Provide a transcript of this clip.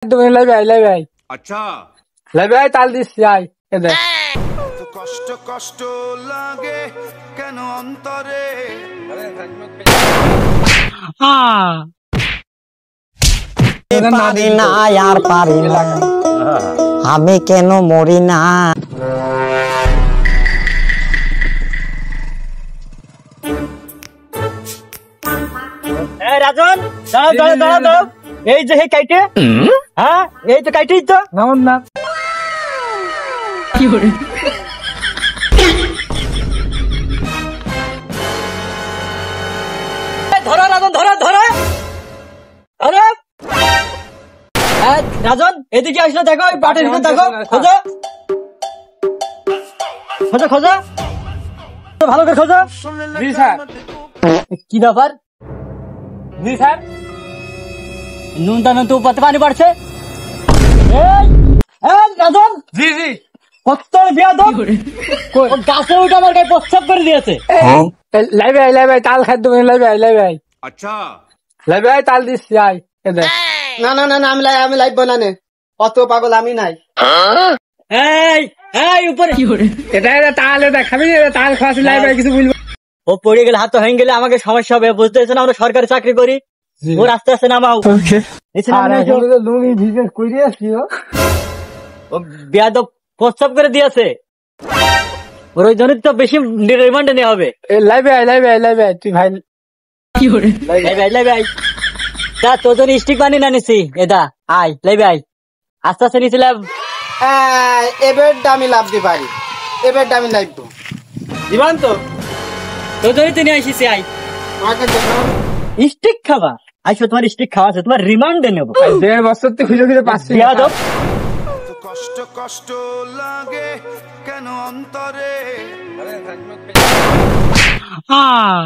তুমি লাই ভাই अच्छा লাই ভাই তাল দিচ্ছি আয় এ দেখ কষ্ট কষ্ট লাগে কেন অন্তরে পারি না আর পারি না আমি কেন মরি না। রাজন দাঁড়াও দাঁড়াও দাঁড়াও দাঁড়াও, এই যে কাইটে, হ্যাঁ এই তো কাইটেই তো নামন না কি করে ধরো রাজন ধরো ধরো ধরো। রাজন এদিকে আসলে দেখো ওই বাটের ভিতর দেখো, খোঁজো খোঁজো খোঁজো ভালো করে খোঁজো। জি স্যার কি ব্যাপার? জি স্যার নুনটা নুন তো উপরে পানি পড়ছে। এই এই রাজন জি জি কত বিয়া দাও গাছে উঠে আমার গায়ে প্রস্তাব করে দিয়েছে। লাই ভাই তাল খাদ্য লাই ভাই अच्छा লাই ভাই তাল দিচ্ছি আয় এ দেখ না না না না আমি লাইভ বানানে অত পাগল আমি নাই। এই এই উপরে কি করে এটা তাল এটা খাবি তাল খাওয়াছি লাই ভাই কিছু বলবো ও পড়ে গেলে হাত ভেঙে গেলে আমাকে সমস্যা হবে, বুঝতেছেন আমরা সরকারি চাকরি করি। ওর আস্তে আস্তে নামাও। লুঙ্গি ভিজে কইরে আসছি ও বেয়াদব প্রস্তাব করে দিয়েছে, ওর ওই জন্য তো বেশি রিমান্ডে নেওয়া হবে। লাই ভাই তুই ভাই কি করে লাই ভাই তা তোর জন্য স্টিক বানিয়ে না নিছি এদা আয় লাই ভাই আস্তে আস্তে নিছিলাম। এবার আমি লাভ দিতে পারি, এবার আমি লাইভ দিবান তো তোর জন্য তো নিয়ে আসিছি আয় স্টিক খাবা। আইসো তোমার স্টিক খাওয়া আছে, তোমার রিমান্ডে নেবো। 1.5 বছর তো খুঁজে পাচ্ছি বেয়াদব কষ্ট কষ্ট লাগে কেন অন্তরে হ্যাঁ